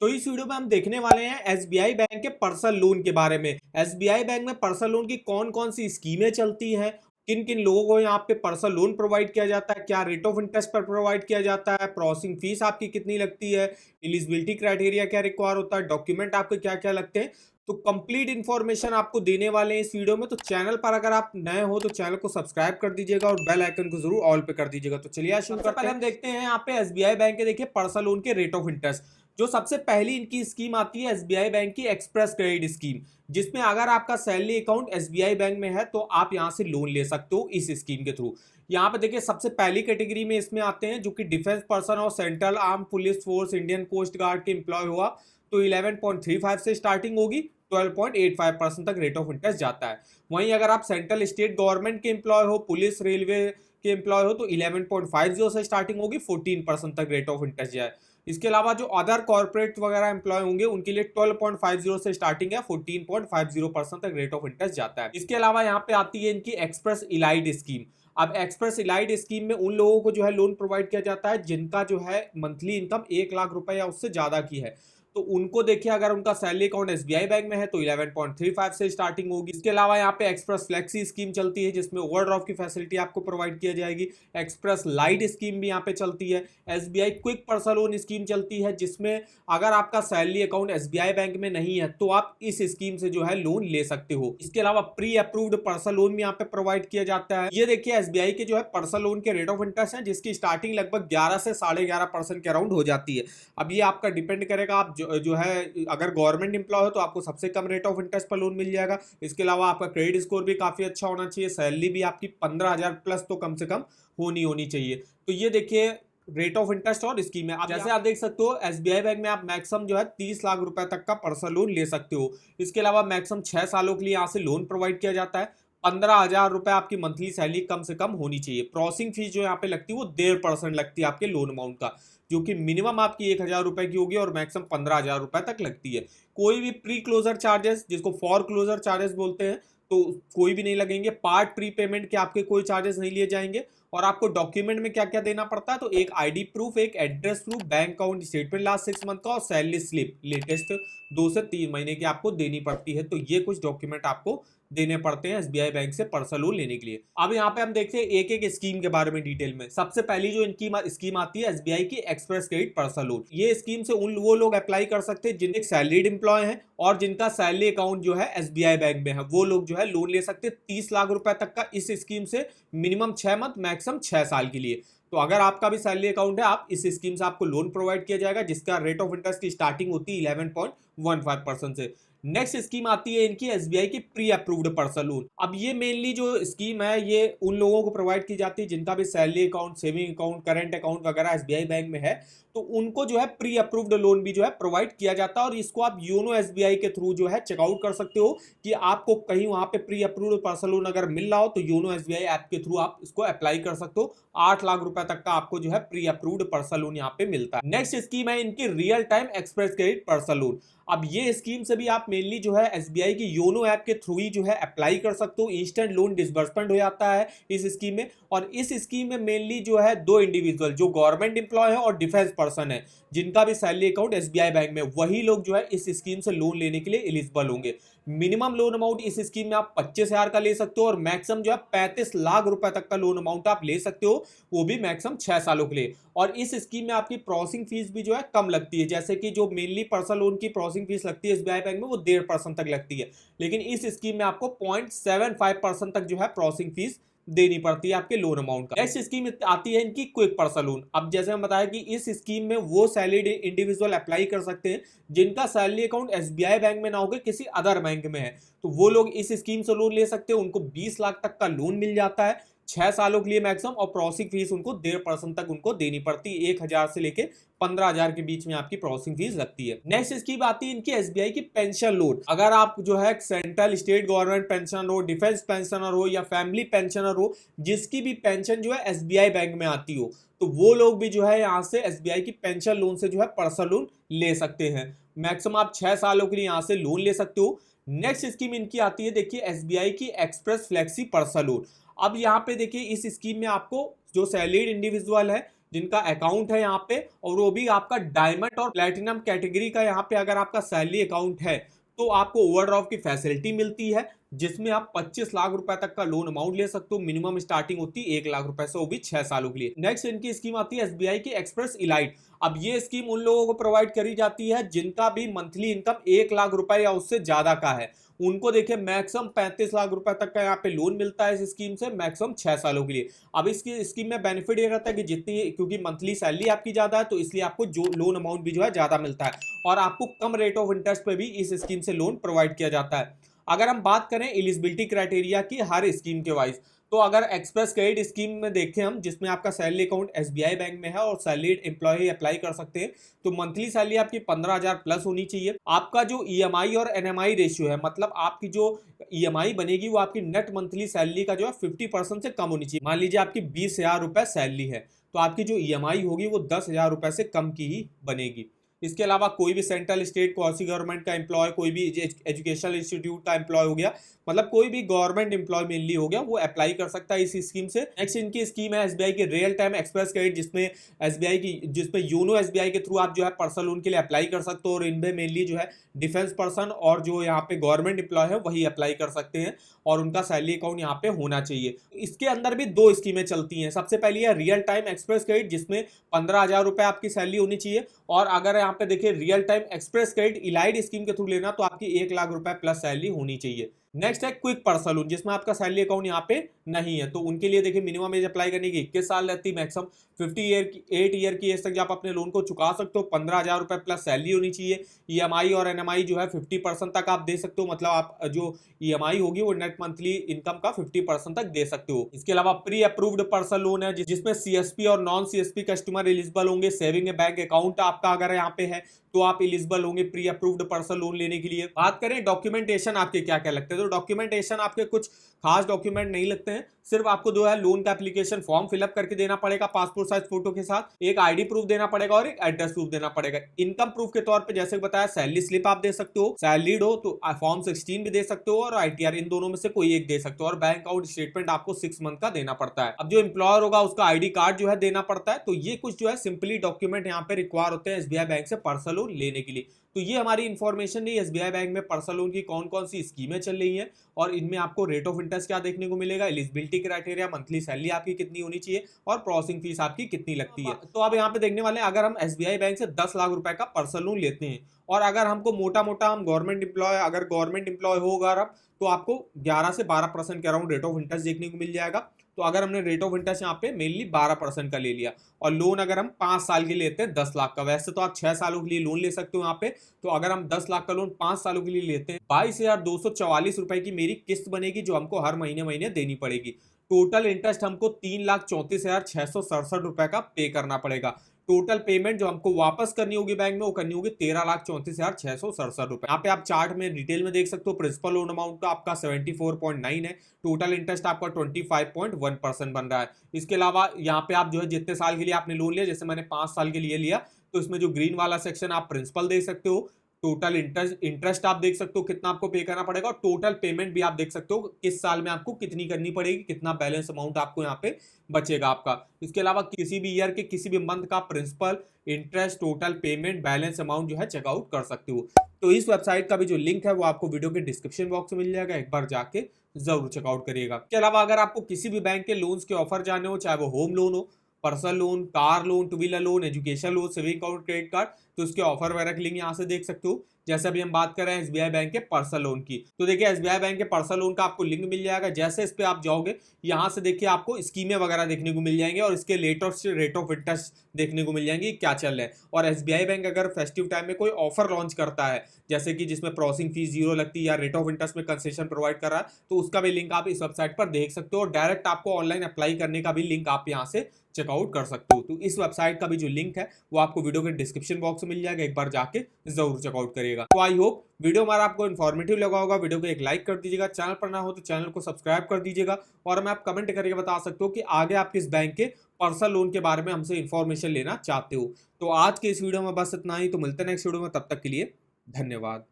तो इस वीडियो में हम देखने वाले हैं एसबीआई बैंक के पर्सनल लोन के बारे में। एसबीआई बैंक में पर्सनल लोन की कौन कौन सी स्कीमें चलती हैं, किन किन लोगों को यहाँ पे पर्सनल लोन प्रोवाइड किया जाता है, क्या रेट ऑफ इंटरेस्ट पर प्रोवाइड किया जाता है, प्रोसेसिंग फीस आपकी कितनी लगती है, एलिजिबिलिटी क्राइटेरिया क्या रिक्वायर होता है, डॉक्यूमेंट आपके क्या क्या लगते हैं। तो कंप्लीट इन्फॉर्मेशन आपको देने वाले हैं इस वीडियो में। तो चैनल पर अगर आप नए हो तो चैनल को सब्सक्राइब कर दीजिएगा और बेल आइकन को जरूर ऑल पे कर दीजिएगा। तो चलिए शुरू करते हैं। पहले हम देखते हैं यहाँ पे एसबीआई बैंक के, देखिए पर्सनल लोन के रेट ऑफ इंटरेस्ट। जो सबसे पहली इनकी स्कीम आती है एसबीआई बैंक की एक्सप्रेस क्रेडिट स्कीम, जिसमें अगर आपका सैलरी अकाउंट एसबीआई बैंक में है तो आप यहां से लोन ले सकते हो इस स्कीम के थ्रू। यहाँ पे देखिए सबसे पहली कैटेगरी में इसमें आते हैं जो कि डिफेंस पर्सन और central arm police force Indian coast guard के एम्प्लॉय हुआ, तो 11.35 से स्टार्टिंग होगी, 12.85% तक रेट ऑफ इंटरेस्ट जाता है। वहीं अगर आप सेंट्रल स्टेट गवर्नमेंट के एम्प्लॉय हो, पुलिस रेलवे के एम्प्लॉय हो, तो 11.50 से स्टार्टिंग होगी, 14% तक रेट ऑफ इंटरेस्ट जाए। इसके अलावा जो अदर कॉर्पोरेट वगैरह एम्प्लॉय होंगे उनके लिए 12.50 से स्टार्टिंग है, 14.50% तक रेट ऑफ इंटरेस्ट जाता है। इसके अलावा यहाँ पे आती है इनकी एक्सप्रेस इलाइड स्कीम। अब एक्सप्रेस इलाइड स्कीम में उन लोगों को जो है लोन प्रोवाइड किया जाता है जिनका जो है मंथली इनकम 1 लाख रुपए या उससे ज्यादा की है। तो उनको देखिए अगर उनका सैलरी अकाउंट एसबीआई बैंक में है तो 11.35 से स्टार्टिंग होगी। इसके अलावा यहाँ पे एक्सप्रेस फ्लेक्सी स्कीम चलती है जिसमें ओवरड्राफ्ट की फैसिलिटी आपको प्रोवाइड किया जाएगी। एक्सप्रेस लाइट स्कीम भी यहाँ पे चलती है। SBI quick personal loan scheme चलती है जिसमें अगर आपका सैलरी अकाउंट एसबीआई बैंक में नहीं है तो आप इस स्कीम से जो है लोन ले सकते हो। इसके अलावा प्री अप्रूव्ड पर्सनल लोन भी यहाँ पे प्रोवाइड किया जाता है। ये देखिए एसबीआई के जो है पर्सनल लोन के रेट ऑफ इंटरेस्ट है जिसकी स्टार्टिंग लगभग 11 से 11.5% के अराउंड हो जाती है। अब ये आपका डिपेंड करेगा, आप जो है अगर गवर्नमेंट एम्प्लॉय हो तो आपको सबसे कम रेट ऑफ इंटरेस्ट पर लोन मिल जाएगा। इसके अलावा आपका क्रेडिट स्कोर भी काफी अच्छा होना चाहिए, सैलरी भी आपकी 15,000 प्लस तो कम से कम होनी चाहिए। तो ये देखिए रेट ऑफ इंटरेस्ट और स्कीम है। जैसे आप देख सकते हो एसबीआई बैंक में आप मैक्सिमम जो है 30 लाख रुपए तक का पर्सनल लोन ले सकते हो। इसके अलावा मैक्सिमम 6 सालों के लिए यहाँ से लोन प्रोवाइड किया जाता है। 15,000 रुपए आपकी मंथली सैलरी कम से कम होनी चाहिए। प्रोसेसिंग फीस जो यहाँ पे लगती है वो 1.5% लगती है आपके लोन अमाउंट का, जो कि मिनिमम आपकी 1,000 रुपए की होगी और मैक्सिमम 15,000 रुपए तक लगती है। कोई भी प्री क्लोजर चार्जेस, जिसको फॉर क्लोजर चार्जेस बोलते हैं, तो कोई भी नहीं लगेंगे। पार्ट प्री पेमेंट के आपके कोई चार्जेस नहीं लिए जाएंगे। और आपको डॉक्यूमेंट में क्या क्या देना पड़ता है, तो एक आईडी प्रूफ, एक address proof, bank account statement last 6 month का और सैलरी स्लिप लेटेस्ट 2 से 3 महीने की आपको देनी पड़ती है। तो ये कुछ डॉक्यूमेंट आपको देने पड़ते हैं एसबीआई बैंक से पर्सनल लोन लेने के लिए। अब यहाँ पे हम देखते हैं एक एक स्कीम के बारे में डिटेल में। सबसे पहली जो इनकी स्कीम आती है एसबीआई की एक्सप्रेस क्रेडिट पर्सनल लोन। ये स्कीम से वो लोग अप्लाई कर सकते हैं जिनके सैलरीड एम्प्लॉय हैं और जिनका सैलरी अकाउंट जो है एसबीआई बैंक में है, वो लोग जो है लोन ले सकते हैं 30 लाख रुपए तक का इस स्कीम से, मिनिमम 6 मंथ मैक्सिमम 6 साल के लिए। तो अगर आपका भी सैलरी अकाउंट है, आप इस स्कीम से आपको लोन प्रोवाइड किया जाएगा जिसका रेट ऑफ इंटरेस्ट की स्टार्टिंग होती है 11.15% से। नेक्स्ट स्कीम आती है इनकी एसबीआई की प्री अप्रूव्ड पर्सनल लोन। अब ये मेनली जो स्कीम है ये उन लोगों को प्रोवाइड की जाती है जिनका भी salary account, saving account, current account वगैरह एसबीआई बैंक में है, तो उनको जो है प्री अप्रूव्ड लोन भी जो है प्रोवाइड किया जाता है। और इसको आप योनो एसबीआई के थ्रू जो है चेकआउट कर सकते हो कि आपको कहीं वहां पे प्री अप्रूव्ड पर्सनल लोन अगर मिल रहा हो तो योनो एसबीआई ऐप के थ्रू आप इसको अप्लाई कर सकते हो। 8 लाख रुपए तक का आपको जो है प्री अप्रूव्ड पर्सनल लोन यहाँ पे मिलता है। नेक्स्ट स्कीम है इनकी real time express credit personal loan. अब ये स्कीम से भी आप मेनली जो है एसबीआई की योनो ऐप के थ्रू ही जो है अप्लाई कर सकते हो। इंस्टेंट लोन डिसबर्समेंट हो जाता है इस स्कीम में। और इस स्कीम में मेनली जो है 2 इंडिविजुअल जो गवर्नमेंट एम्प्लॉय है और डिफेंस पर्सन है जिनका भी सैलरी अकाउंट एसबीआई बैंक में, वही लोग जो है इस स्कीम से लोन लेने के लिए एलिजिबल होंगे। मिनिमम लोन अमाउंट इस स्कीम में आप 25,000 का ले सकते हो और मैक्सिमम जो है 35 लाख रुपए तक का लोन अमाउंट आप ले सकते हो, वो भी मैक्सिमम 6 सालों के लिए। और इस स्कीम में आपकी प्रोसेसिंग फीस भी जो है कम लगती है, जैसे कि जो मेनली पर्सनल लोन की प्रोसेसिंग फीस लगती है एसबीआई बैंक में वो 1.5% तक लगती है, लेकिन इस स्कीम में आपको 0.75% तक जो है प्रोसेसिंग फीस देनी पड़ती है आपके लोन अमाउंट का। नेक्स्ट स्कीम आती है इनकी क्विक पर्सनल लोन। अब जैसे हम बताया कि इस स्कीम में वो सैलरीड इंडिविजुअल अप्लाई कर सकते हैं जिनका सैलरी अकाउंट एसबीआई बैंक में ना होकर किसी अदर बैंक में है, तो वो लोग इस स्कीम से लोन ले सकते हैं। उनको 20 लाख तक का लोन मिल जाता है 6 सालों के लिए मैक्सिमम, और प्रोसेसिंग फीस उनको 1.5% तक उनको देनी पड़ती है। 1,000 से लेके 15,000 के बीच में आपकी प्रोसेसिंग फीस लगती है। नेक्स्ट स्कीम आती है इनकी एसबीआई की पेंशन लोन। अगर आप जो है सेंट्रल स्टेट गवर्नमेंट पेंशनर हो, डिफेंस पेंशनर हो या फैमिली पेंशनर हो, जिसकी भी पेंशन जो है एसबीआई बैंक में आती हो, तो वो लोग भी जो है यहाँ से एसबीआई की पेंशन लोन से जो है पर्सनल लोन ले सकते हैं। मैक्सिमम आप 6 सालों के लिए यहाँ से लोन ले सकते हो। नेक्स्ट स्कीम इनकी आती है देखिए एसबीआई की एक्सप्रेस फ्लेक्सी पर्सनल लोन। अब यहाँ पे देखिए इस स्कीम में आपको जो सैलरीड इंडिविजुअल है जिनका अकाउंट है यहाँ पे, और वो भी आपका डायमंड और प्लेटिनम कैटेगरी का। यहाँ पे अगर आपका सैलरी अकाउंट है तो आपको ओवरड्राफ्ट की फैसिलिटी मिलती है, जिसमें आप 25 लाख रुपए तक का लोन अमाउंट ले सकते हो। मिनिमम स्टार्टिंग होती है 1 लाख रुपए से, वो भी 6 सालों के लिए। नेक्स्ट इनकी स्कीम आती है एसबीआई की एक्सप्रेस इलाइट। अब ये स्कीम उन लोगों को प्रोवाइड करी जाती है जिनका भी मंथली इनकम 1 लाख रुपए या उससे ज्यादा का है। उनको देखिए मैक्सिमम 35 लाख रुपए तक का यहाँ पे लोन मिलता है इस स्कीम से, मैक्सिमम 6 सालों के लिए। अब इसकी स्कीम में बेनिफिट ये रहता है कि जितनी, क्योंकि मंथली सैलरी आपकी ज्यादा है तो इसलिए आपको जो लोन अमाउंट भी जो है ज्यादा मिलता है, और आपको कम रेट ऑफ इंटरेस्ट पे भी इस स्कीम से लोन प्रोवाइड किया जाता है। अगर हम बात करें एलिजिबिलिटी क्राइटेरिया की हर स्कीम के वाइज, तो अगर एक्सप्रेस क्रेडिट स्कीम में देखें हम, जिसमें आपका सैलरी अकाउंट एसबीआई बैंक में है और सैलरीड एम्प्लॉय अप्लाई कर सकते हैं, तो मंथली सैलरी आपकी 15,000 प्लस होनी चाहिए। आपका जो ईएमआई और एनएमआई रेशियो है, मतलब आपकी जो ईएमआई बनेगी वो आपकी नेट मंथली सैलरी का जो है 50% से कम होनी चाहिए। मान लीजिए आपकी 20,000 रुपए सैलरी है, तो आपकी जो ईएमआई होगी वो 10,000 रुपए से कम की ही बनेगी। इसके अलावा कोई भी सेंट्रल स्टेट क्वासी गवर्नमेंट का एम्प्लॉय, कोई भी एजुकेशनल इंस्टीट्यूट का एम्प्लॉय हो गया, मतलब कोई भी गवर्नमेंट एम्प्लॉय मेनली हो गया, वो अप्लाई कर सकता है इस स्कीम से। नेक्स्ट इनकी स्कीम है एसबीआई की रियल टाइम एक्सप्रेस क्रेडिट, जिसमें योनो एसबीआई के थ्रू आप जो है पर्सनल लोन के लिए अप्लाई कर सकते हो, और इनमें मेनली जो है डिफेंस पर्सन और जो यहाँ पे गवर्नमेंट एम्प्लॉय है वही अप्लाई कर सकते हैं, और उनका सैलरी अकाउंट यहाँ पे होना चाहिए। इसके अंदर भी 2 स्कीमें चलती हैं। सबसे पहली है रियल टाइम एक्सप्रेस क्रेडिट, जिसमें 15,000 रुपए आपकी सैलरी होनी चाहिए, और अगर यहाँ पे देखिए रियल टाइम एक्सप्रेस क्रेडिट इलाइड स्कीम के थ्रू लेना तो आपकी 1 लाख रुपए प्लस सैलरी होनी चाहिए। नेक्स्ट है क्विक पर्सनल लोन, जिसमें आपका सैलरी अकाउंट यहाँ पे नहीं है, तो उनके लिए देखिए मिनिमम एज अप्लाई करने की 21 साल रहती है, मैक्सिमम 8 ईयर की एज तक आप अपने लोन को चुका सकते हो। 15,000 रुपए प्लस सैलरी होनी चाहिए। ईएमआई और एनएमआई जो है 50% तक आप दे सकते हो, मतलब आप जो ईएमआई होगी वो नेट मंथली इनकम का 50% तक दे सकते हो। इसके अलावा प्री अप्रूव्ड पर्सनल लोन है, जिसमें सीएसपी और नॉन सीएसपी कस्टमर एलिजिबल होंगे। सेविंग बैंक अकाउंट आपका अगर यहाँ पे है तो आप एलिजिबल होंगे प्री अप्रूव्ड पर्सनल लोन लेने के लिए। बात करें डॉक्यूमेंटेशन आपके क्या क्या लगते हैं, तो डॉक्यूमेंटेशन आपके कुछ खास डॉक्यूमेंट नहीं लगते हैं, सिर्फ आपको जो है लोन का एप्लीकेशन फॉर्म फिलअप करके देना पड़ेगा पासपोर्ट साइज फोटो के साथ, एक आईडी प्रूफ देना पड़ेगा और एक एड्रेस प्रूफ देना पड़ेगा। इनकम प्रूफ के तौर पे जैसे बताया सैलरी स्लिप आप दे सकते हो, सैलरीड हो तो फॉर्म 16 भी दे सकते हो, और आईटीआर, इन दोनों में से कोई एक दे सकते हो, और बैंक अकाउंट स्टेटमेंट आपको 6 मंथ का देना पड़ता है। अब जो एम्प्लॉयर होगा उसका आईडी कार्ड जो है देना पड़ता है। तो ये कुछ जो है सिंपली डॉक्यूमेंट यहाँ पे रिक्वायर होते हैं एसबीआई बैंक से पर्सनल लोन लेने के लिए। तो ये हमारी इंफॉर्मेशन नहीं एसबीआई बैंक में पर्सनल लोन की कौन कौन सी स्कीमें चल रही हैं, और इनमें आपको रेट ऑफ इंटरेस्ट क्या देखने को मिलेगा, एलिजिबिलिटी क्राइटेरिया, मंथली सैलरी आपकी कितनी होनी चाहिए, और प्रोसेसिंग फीस आपकी कितनी लगती है। तो अब यहाँ पे देखने वाले अगर हम एसबीआई बैंक से 10 लाख रुपए का पर्सनल लोन लेते हैं, और अगर हमको मोटा मोटा हम गवर्नमेंट एम्प्लॉय, अगर गवर्नमेंट एम्प्लॉय होगा अब, तो आपको 11 से 12% के अराउंड रेट ऑफ इंटरेस्ट देखने को मिल जाएगा। तो अगर हमने रेट ऑफ इंटरेस्ट यहाँ पे मेनली 12% का ले लिया, और लोन अगर हम 5 साल के लिए लेते हैं 10 लाख का, वैसे तो आप 6 सालों के लिए लोन ले सकते हो यहाँ पे, तो अगर हम 10 लाख का लोन 5 सालों के लिए लेते हैं, 22,244 रुपए की मेरी किस्त बनेगी, जो हमको हर महीने महीने देनी पड़ेगी। टोटल इंटरेस्ट हमको 3,34,667 रुपए का पे करना पड़ेगा। टोटल पेमेंट जो हमको वापस करनी होगी बैंक में, वो करनी होगी 13,34,667 रुपए। यहाँ पे आप चार्ट में डिटेल में देख सकते हो, प्रिंसिपल लोन अमाउंट का आपका 74.9 है, टोटल इंटरेस्ट आपका 25.1% बन रहा है। इसके अलावा यहाँ पे आप जो है जितने साल के लिए आपने लोन लिया, जैसे मैंने 5 साल के लिए लिया, तो इसमें जो ग्रीन वाला सेक्शन आप प्रिंसिपल देख सकते हो, टोटल इंटरेस्ट आप देख सकते हो कितना आपको पे करना पड़ेगा, और टोटल पेमेंट भी आप देख सकते हो किस साल में आपको कितनी करनी पड़ेगी, कितना बैलेंस अमाउंट आपको यहाँ पे बचेगा आपका। इसके अलावा किसी भी ईयर के किसी भी मंथ का principal, interest, total payment, balance amount जो है चेकआउट कर सकते हो। तो इस वेबसाइट का भी जो लिंक है वो आपको वीडियो के डिस्क्रिप्शन बॉक्स में मिल जाएगा, एक बार जाके जरूर चेकआउट करिएगा। इसके अलावा अगर आपको किसी भी बैंक के लोन्स के ऑफर जाने हो, चाहे वो होम लोन हो, personal loan, car loan, two wheeler loan, education loan, saving account, credit card, तो उसके ऑफर वगैरह की लिंक यहाँ से देख सकते हो। जैसे अभी हम बात कर रहे हैं एसबीआई बैंक के पर्सनल लोन की, तो देखिए एसबीआई बैंक के पर्सनल लोन का आपको लिंक मिल जाएगा। जैसे इस पे आप जाओगे, यहाँ से देखिए आपको स्कीमें वगैरह देखने को मिल जाएंगे, और इसके लेटेस्ट रेट ऑफ इंटरेस्ट देखने को मिल जाएंगे क्या चल रहा है। और एसबीआई बैंक अगर फेस्टिव टाइम में कोई ऑफर लॉन्च करता है, जैसे कि जिसमें प्रोसेसिंग फीस 0 लगती है या रेट ऑफ इंटरेस्ट में कंसेशन प्रोवाइड कर रहा है, तो उसका भी लिंक आप इस वेबसाइट पर देख सकते हो। डायरेक्ट आपको ऑनलाइन अप्लाई करने का भी लिंक आप यहाँ से चेकआउट कर सकते हो। तो इस वेबसाइट का भी जो लिंक है वो आपको वीडियो के डिस्क्रिप्शन बॉक्स में मिल जाएगा, एक बार जाके जरूर चेकआउट करिएगा। तो आई होप वीडियो हमारा आपको इन्फॉर्मेटिव लगा होगा। वीडियो को एक लाइक कर दीजिएगा, चैनल पर ना हो तो चैनल को सब्सक्राइब कर दीजिएगा, और मैं आप कमेंट करके बता सकते हो कि आगे आप किस बैंक के पर्सनल लोन के बारे में हमसे इन्फॉर्मेशन लेना चाहते हो। तो आज के इस वीडियो में बस इतना ही, तो मिलते हैं नेक्स्ट वीडियो में, तब तक के लिए धन्यवाद।